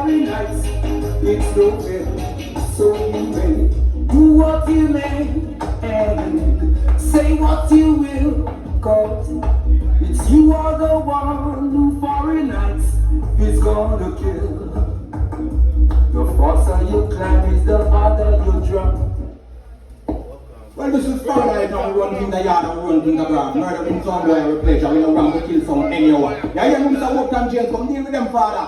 foreign nights. It's no fair, so you may do what you may and say what you will, 'cause it's you are the one who foreign nights is gonna kill. The faster you climb is the harder you drop. Well, this is fun right now. We run in the yard and run in the ground. Murder in some boy every pleasure. We don't want to kill some anyone. Yeah, you know, Mr. Wolf and James, come deal with them, father.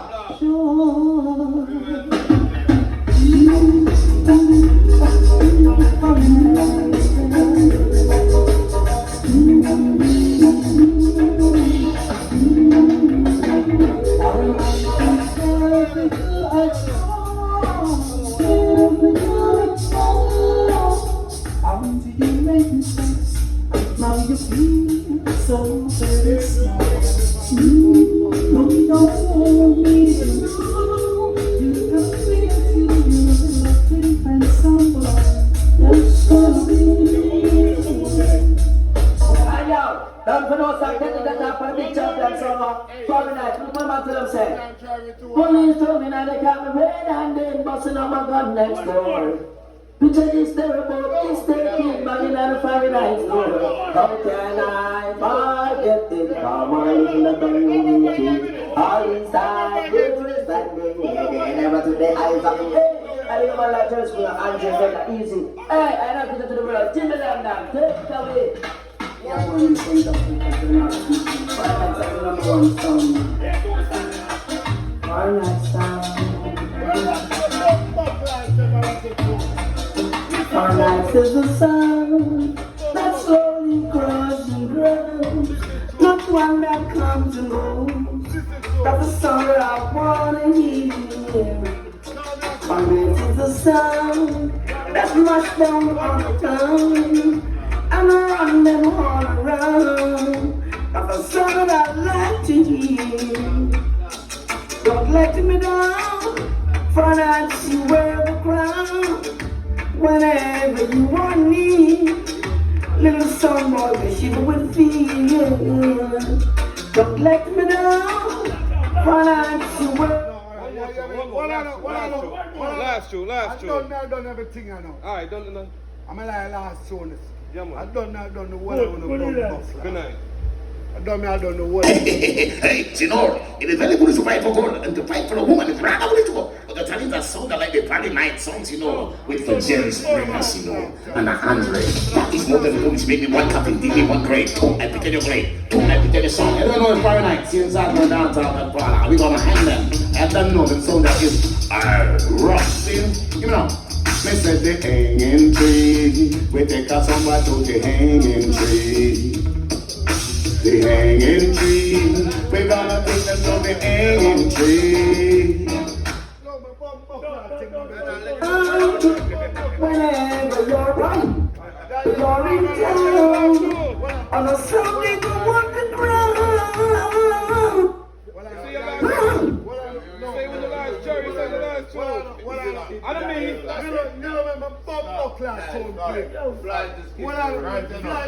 Now you feel so very small. No, you don't need to know. You have pretty handsome boy. That's so hey yo, don't put no second in the top for the big champion summer. Friday night, look what man to them say. Police told me now they got me red handed, busting on my gun next door. Picture this terrible, this kid banging on the Friday night door. How can I forget it? Come on in the community. All inside, good standing. Never to the eyes of me. Hey, I think my life just for Andrew Becker, easy. Hey, I know to the world. Timberland down, take it away. Yeah, when you say something, I'm number one song. All night sound. Our life is the sun that slowly crosses grows, not one that comes and goes. That's the song that I wanna hear. Our life is the sun that march down on the town and run them all around. That's the song that I like to hear. Don't let me down, for not you wear the crown. Whenever you want me, little son boy, we shiver with fear. Don't let me down, for not you wear. Last show. I done everything I know. Alright, done. I'm a last show. Yeah, man. I done the one I want to Good night. I don't know what. Hey, Senor, it is very good to fight for God and to fight for a woman is rather political. But the Chinese are sound like the Friday night songs, you know, with the Jerry Springers, you know, and a Andre. That is more than the police make me one cup and give me one grade. Two, I pick your grade. Two, I pick your song. I don't know if Friday night, since I go downtown and Prada, we're gonna hang them. I don't know the song that is rusting, you know. Me said the hanging tree, we take us somewhere to the hanging tree. The hanging tree, we're gonna take them to the hanging tree. Whenever you're right, you're in town. On a Sunday, go on the ground. Say with the last Jerry, say the last two. I don't mean. You remember Bob Buckler tone play? What I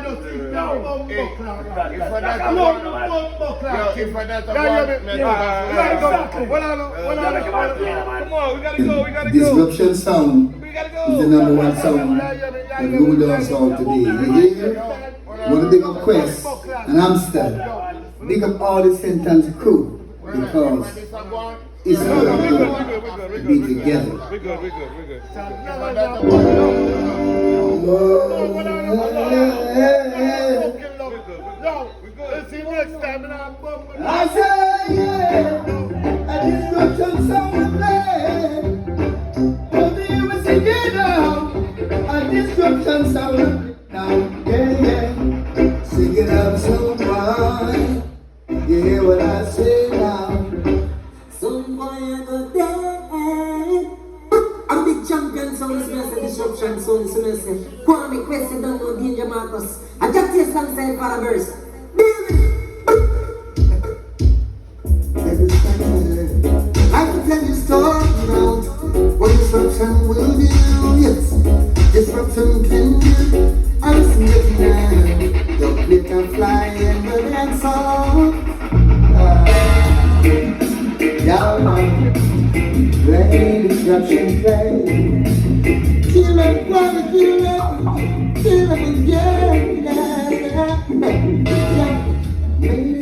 don't think now Bob Buckler. If I that Come on, we gotta go. Disruption sound is the number one sound that ruled us all today. You hear? Want to big up Quest and Amsterdam. Big up all the Sentence crew because it's all good to be together. We're good. I say, yeah, a disruption sound of play. What do you say, now? A disruption sound now, yeah. Sing it up, someone. You hear what I say now? Some boy I go dead. I'm the champion sound semester, disruption sound semester. Kwame Quest, don't know Danger Marcus. I just taste alongside for a verse. I can tell you story now. What disruption will do, yes. Disruption can do. I'm singing now. Don't let them fly and the dance song. Yeah, man. play, disruption play. Kill it, wanna kill it again, yeah. Made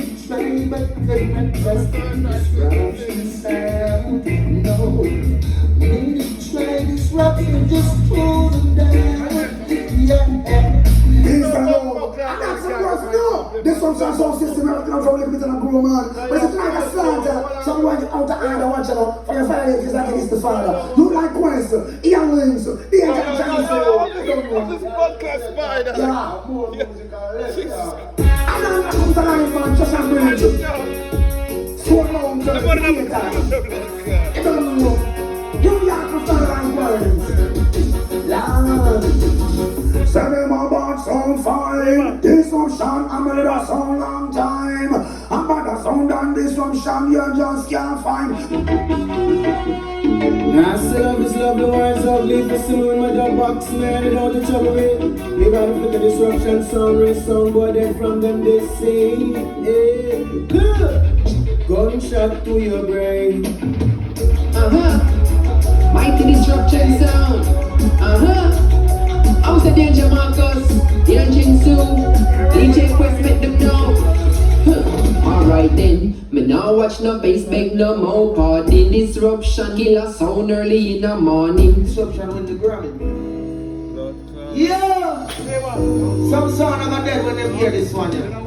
it try, but couldn't trust the disruption sound. No, made it try, disruption, just pull them down, yeah. And that's supposed to do. This one's a sound system, everything I'm from a little bit of a grown man. But it's like a slanter. Someone out of hand, watch out for your father, because I think it's the father. You like Quest, Ian Wings, the Angel Johnson. This podcast spider. Yeah, more musical. I'm not going to lie, man, just as brilliant. So long, just a theater. I don't know. You like to start like words. Love. Say them about sound fine. Disruption, I'm made a sound long time. I'm about a sound and disruption, you just can't find. Now I still love this love, the words of leave for still in my dog box, man, you know the trouble with. You gotta flick a disruption sound, race sound, boy, then from them they say, hey, good. Gunshot to your brain. Mighty disruption sound. I was a danger Marcus, Young Jinsu, DJ Quest make them know. Alright then, me now watch no bass make no more party. Disruption kill a sound early in the morning. Disruption with the ground. Yeah! Some sound are dead when they hear this one. Yeah.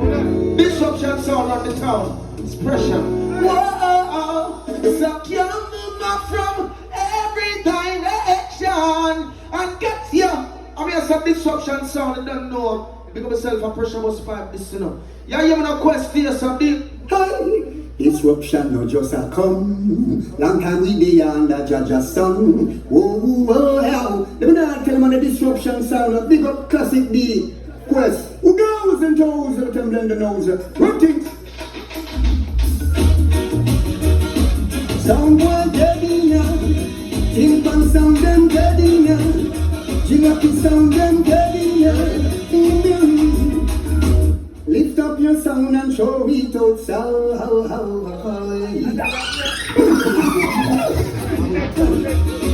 Disruption sound on the town. It's pressure. Whoa! So you move up from every direction and get you. I mean, some disruption sound and don't know. Because myself a pressure was 5 this, you know. Yeah, you have a question, something. Hey! Disruption no just a come. Long time we be under Jaja's song. Whoa, whoa, hell. Let me not tell them on the disruption sound. A big up classic D. Quest. Who goes and toes? Let them blend the nose. Working. Sound boy getting now. Think on sound them getting now. Jing up the sound them getting now. Lift up your sound and show it out,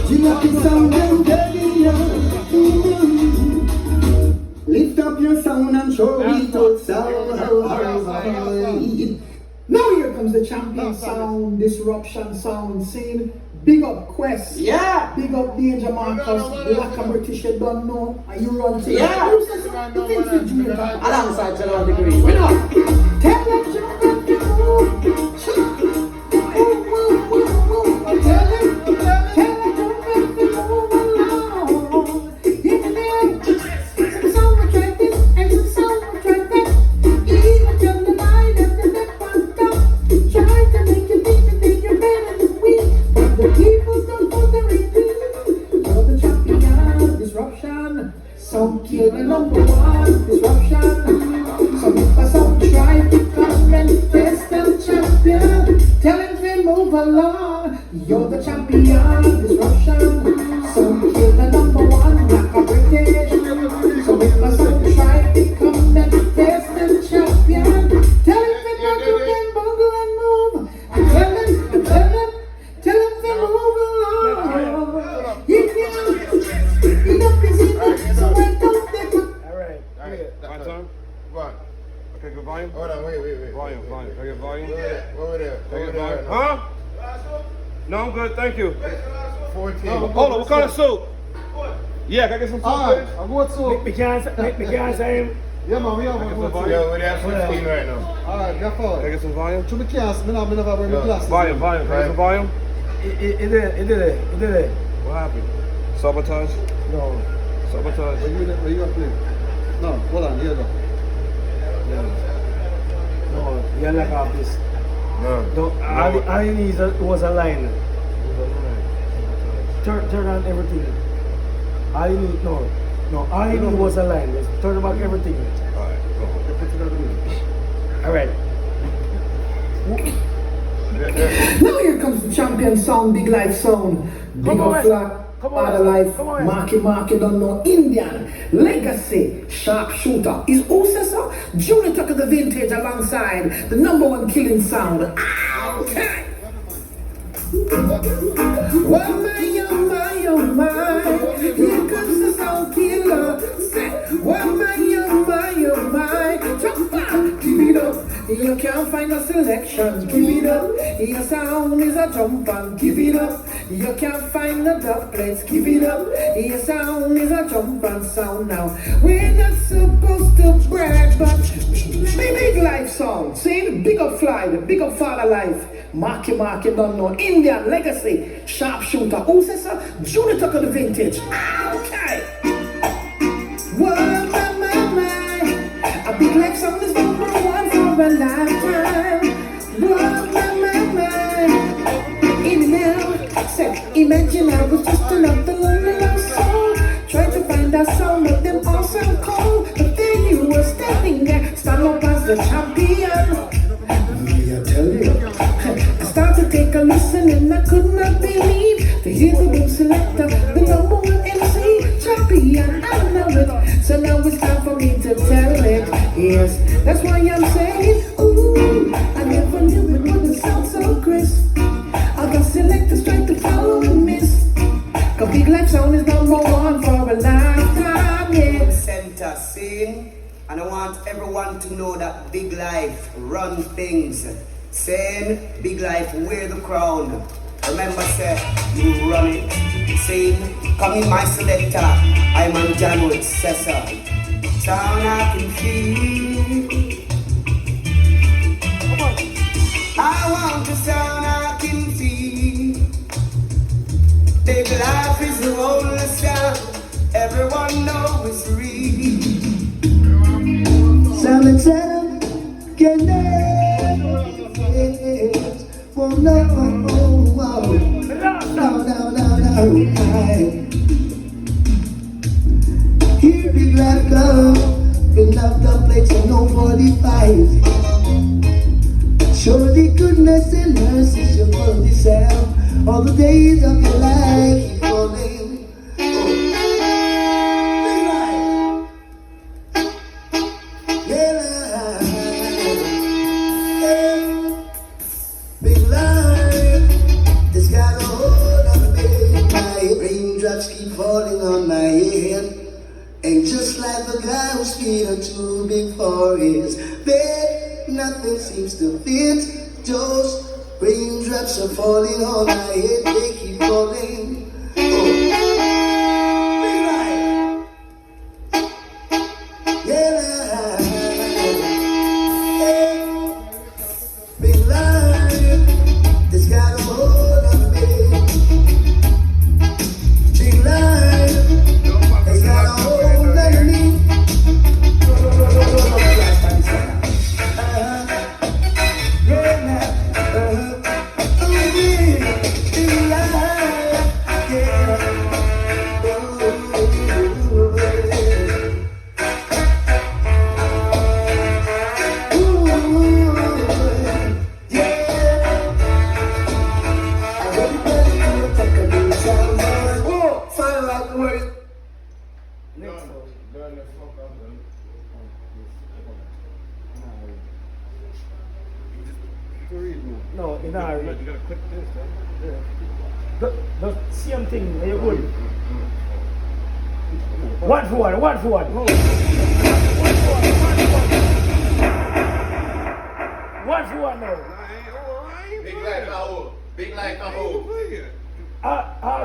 Jing up the sound and getting Lift up your sound and show it out, Now here comes the champion sound, disruption sound scene. Big up Quest. Yeah. Big up Danger Marcus. Black and British, you don't know. And you run to Yeah. You say something to Jamaica. Alongside General Degree. We know. Tell them to some kill the number one disruption. Some people some try to come and test them champion. Tell him to move along. You're the champion disruption. Some kill the number one like a British. Some people some try to come and test them champion. Tell him to buckle and bungle and move. And tell him to move along. You can't enough is enough. So I don't think. Alright. My turn? What? Okay, good volume? Hold on, wait. Volume. Can I get volume? Over there. Can I get volume? Huh? No, I'm good, thank you. 14. Hold on, what kind of soup? Yeah, can I get some soup, please? I want so. Me can't say. Yeah, man, we have Can I get some one. volume? Yeah, we're there 15 right now. Alright, get Can I forward. get some volume? To me, cast, me never wear my glasses. Volume. Can I get some volume? It did it. What happened? Sabotage? No. Sabotage? Where you gonna play? No, hold on, here you go. No, you're like off this. No. All I need was a line. Turn on everything. All you need, all you need was a line. Just turn back everything. Alright, go. Alright. Now here comes the champion sound, big life sound. Big up flat, other life, Marky, don't know, Indian, legacy, sharpshooter. Is Osessa, Junior Tucker the Vintage alongside the #1 killing sound. Okay. Well, oh my, here comes the sound killer. Say, well, oh my, jump on, give it up. You can't find a selection, give it up. Your sound is a jump on, give it up. You can't find the dub plates, give it up. Your sound is a jump on sound now. We're not supposed to brag, but big life song. See, big up fly, the big up father life. Marky, don't know. Indian legacy, sharpshooter. Who says so? Junior Tucker the vintage. Okay. Whoa, my. A big life song is number one for a lifetime. Whoa, my. Eminem said, imagine I was just another lonely lost soul. Trying to find a sound, but them all sound cold. But then you were standing there, stand up as the champion. I tell you, I started to take a listen and I could not believe to hear the boom selector, the number one MC, champion, I know it. So now it's time for me to tell it. Yes, that's why I'm saying, ooh, I never knew it wouldn't sound so crisp. I got selectors trying to follow the miss. Cause big life sound is number one for a lifetime, yeah. Center scene, and I want everyone to know that Big Life run things. Saying Big Life wear the crown. Remember, say you run it. Saying come in my selector, I'm on John with Cesar. Sound I can feel. I want the sound I can feel. Big Life is the only sound everyone knows is real. Sound and sound can never for no. Here Big Life go, fill up the plates and no 45. Surely goodness and mercy shall follow this sound all the days of your life. Keep falling. Big life, this got a hold on me. My raindrops keep falling on my head. And just like the guy whose feet are too big for his bed, nothing seems to fit. Those raindrops are falling on my head, they keep falling. Big life, yeah. Big life, this got a hold on me. Big life, it's got a hold on me. Big life, yeah. No, in our. You gotta click this, huh? The same thing, you're good. One for one. One for one now. Big like a hoe.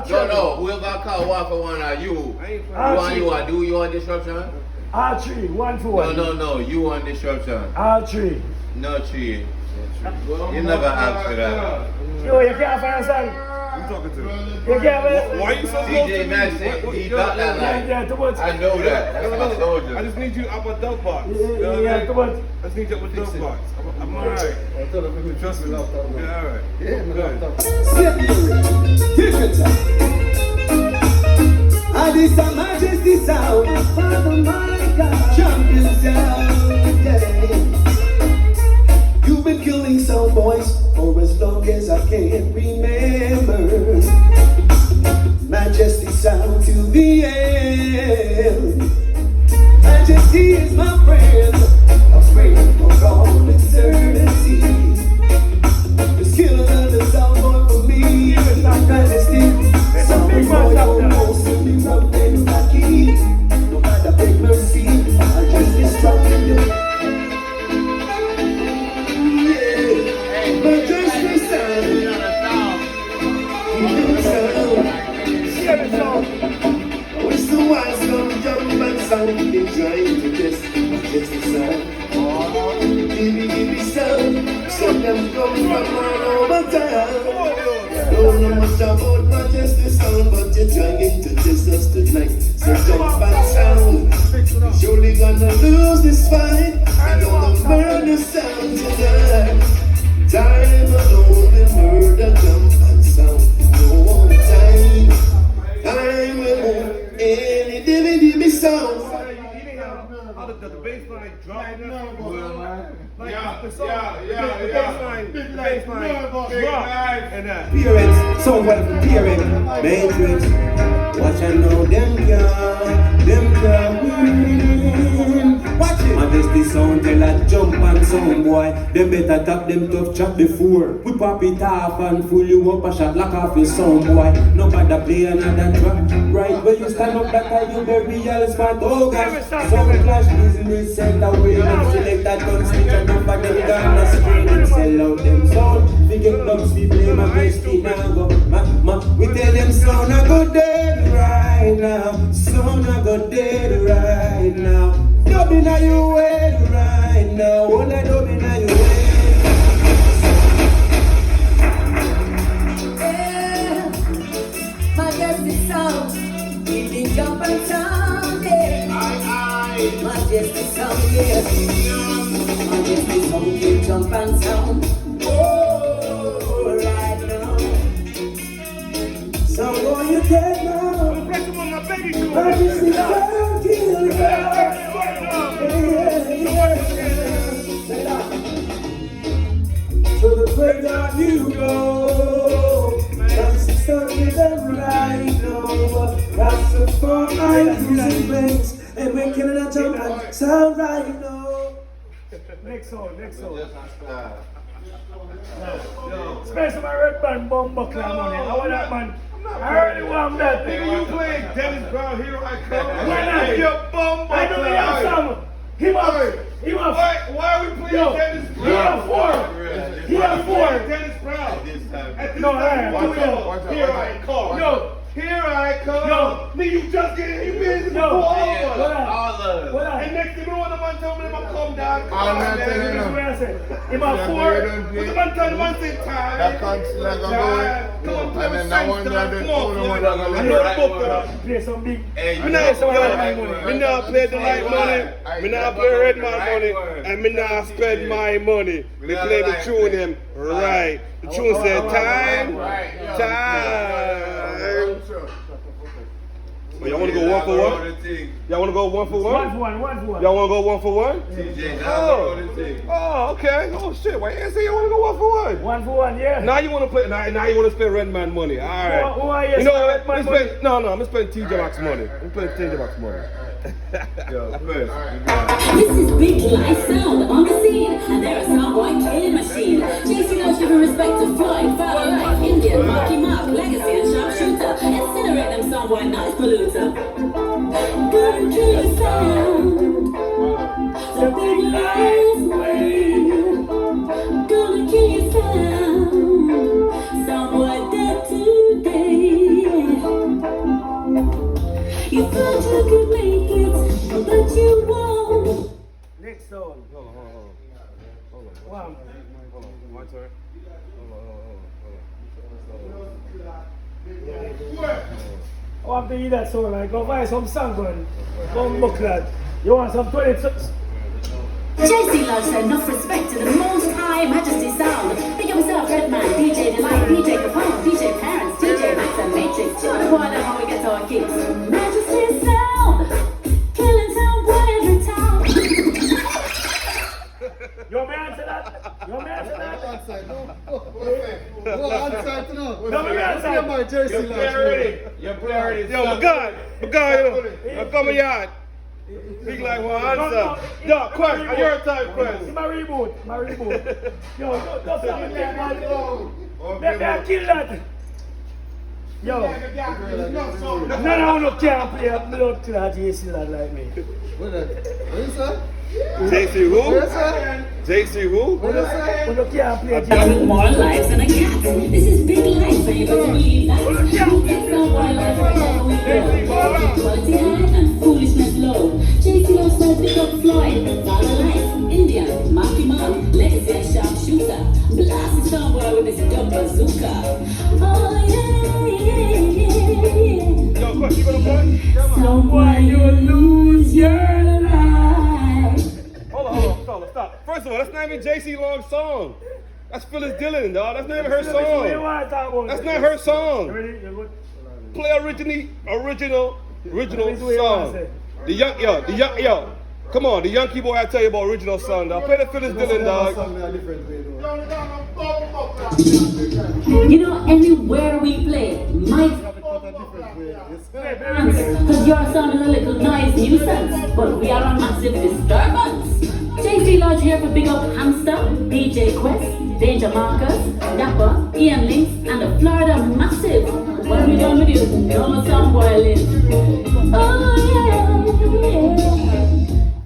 No. Whoever call one for one are you. You on disruption? R3, 1 for 1. No, you on disruption. R3. No tree. You never asked for that. Yo, you can't find a song. I'm talking to him. You can't. Why are you so DJ Majesty, he got that line. Yeah, too much. I know that. That's my soldier. I just need you up a dog box. Yeah, too much. I just need you up a dog box. I'm alright. Trust me. Yeah, alright. Take your time. And it's a Majesty sound. Father, my God. Champion sound. Yeah. You've been killing sound boys for as long as I can remember. Majesty sound to the end. Majesty is my friend, a friend for all eternity. It's killing the sound boy for me. them coming from all over town. Don't know much about Majesty sound, but you're trying to test us tonight. So jump and sound. Surely gonna lose this fight. And gonna burn the sound tonight. Time alone will murder, jump and sound. No time. Time alone. Any dimmy sound. The bass line drop. Parents, so well for parents, matrix. Watch and know them can't win. Watch it. Majesty sound tell a jump and sound boy. Them better tap them tough chat before. We pop it off and fool you up a shot lock off your sound boy. Nobody play another track. Right where you stand up that time you be real smart. Oh gosh, sound clash business send away. Select that gun switch and number them gonna screen and sell out them sound. We get clubs we play Majesty now go. We tell them sound I go dead right now. Sound I go dead right now. Dub inna your head right now. All I dub inna your head. Yeah, Majesty sound, give me jump and sound, yeah. Majesty sound, yeah. Majesty sound, give jump and sound. Oh, right now. So what you get now? Majesty sound, kill ya. So the further you go, that's the story that right now. That's the far I'm using banks and making it a jump and sound right now. Next song. Space my red band bomb buckler money. I want that man. I really want that. Nigga, you playing Dennis Brown, Here I Come. Why not? Your bum I don't have some. He was. Why are we playing Dennis Brown? He had four. He had four. Dennis Brown. No, Here I come. No. Here I come. No. Nigga, you just get you busy before No. all of us. All of us. And next thing you know, the man told me to come down. Come I'm on, not man. telling you. What I said? He had four. The man told the man say time. That comes like a boy. And then that one guy that told him what I know the book. Play some big. Me not play the light money. Me not play red man money. And me not spend my money. Me play the tune them right. The tune said time. Oh, y'all want to go one for one? Y'all want to go one for one? One for one. Y'all want to go one for one? Oh, okay. Oh shit. Why you say you want to go one for one? One for one, yeah. Now you want to play. Now you want to spend red man money. All right. Who are you? You know what? I'm gonna spend TJ Maxx money. I'm spend TJ Maxx money. This is Big Life Sound on the scene, and they're a soundboy killing machine. JC knows giving respect to Floyd, Father Life, Indian, Marky Mark, Legacy, and Sharpshooter. Incinerate them soundboy noise polluter. Gonna kill your sound, the Big Life way. Gonna kill your sound, soundboy dead today. You thought you could make it, but you won't. Next song. Hold on. One. My turn. I want to hear that song, like, go buy some song, man. Come book lad. You want some 26? JC loves enough respect to the most high Majesty sound. Think of yourself, Redman, DJ Delight, DJ Capone, DJ Parents, DJ Max and Matrix. You wanna go on how we get our kicks. Majesty sound, killing sound boy every time. You want me to answer that? You want me to answer that? Go outside to know. No, me answer. My JC You play already. Yo, my God, yo. Come on, yard. Big like one answer. Yo, Quest, on your time, Quest. My reboot. Yo, don't stop me there, man. Let me kill that. Yo. None of you can't play a blood clot JC lad like me. What is that? JC who? JC who? You can't play With more lives than a cat. This is Big Life, so you better believe that. It's no more life wherever we go. Quality high and foolishness low. JC loves to pick up Floyd, Father Life, Indian, Marky Mark, Legacy and Sharpshooter. bazooka. Oh yeah. Yo, Quest, you gonna play? So why you lose your life? Hold on, stop. First of all, that's not even JC Long's song. That's Phyllis Dillon, dog. That's not even her song. That's not her song. Play original song. The young. Come on, the young people have to tell you about original song, dog. Play the Phyllis Dillon, dog. You know, anywhere we play, might because your sound is a little noise nuisance, but we are a massive disturbance. JC Lodge here for Big Up Hamster, DJ Quest, Danger Marcus, Dapper, Ian Links, and the Florida Massive. When we done with you, no sound boiling. Oh yeah.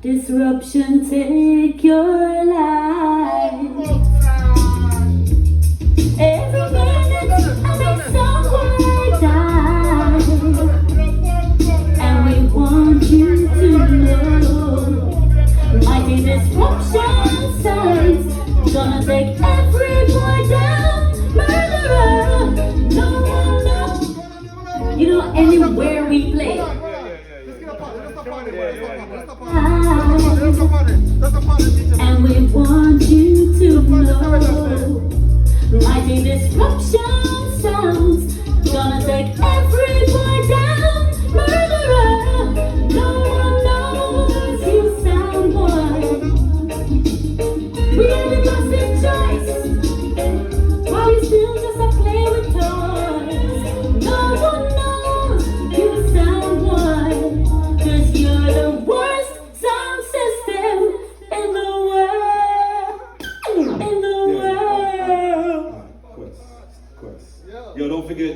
Disruption take your life. Every minute I make someone die. And we want you to know mighty disruption signs gonna take every boy down. Murderer, no one knows. You know, anywhere we play. And we want you to know mighty disruption sounds gonna take every boy down. Murderer, no one knows you sound boy. We have a massive choice. While you still just a play with toys. No one knows you sound boy. 'Cause you're the worst sound system in the world. In the world. Quest. Yo, don't forget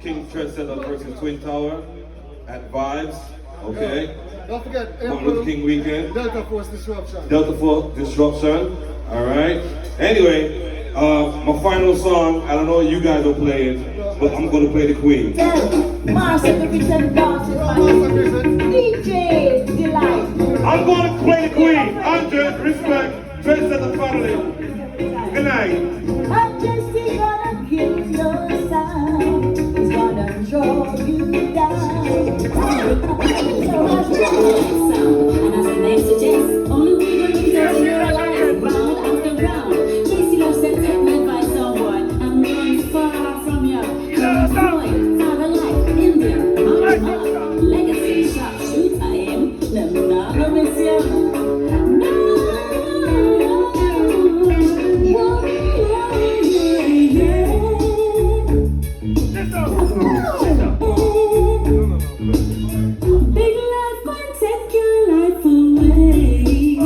King Trent Center versus Twin Tower at Vibes. Okay. Don't forget Martin Luther King weekend. Delta Force Disruption. Delta Force Disruption. All right. Anyway, my final song. I don't know if you guys will play it, but I'm gonna play the Queen. Master Division dances, DJ Delight. I'm gonna play the Queen. Andre, respect, Trent Center family. Good night. Majesty gonna kill your sound. He's gonna draw you down. So much sound, and as the name suggests, only we gonna be touching your life round after round. JC Lodge said, take my advice, someone, and run far from you. Boy, father life, India, mama, legacy, sharp shooter, him. Them not gonna miss you. No. Big life might take your life away.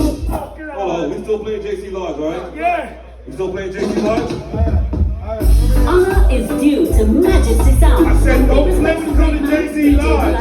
Oh, we still playing JC Lodge, right? Yeah. We still playing JC Lodge? Honor is due to Majesty Sound. I said, don't play with JC Lodge.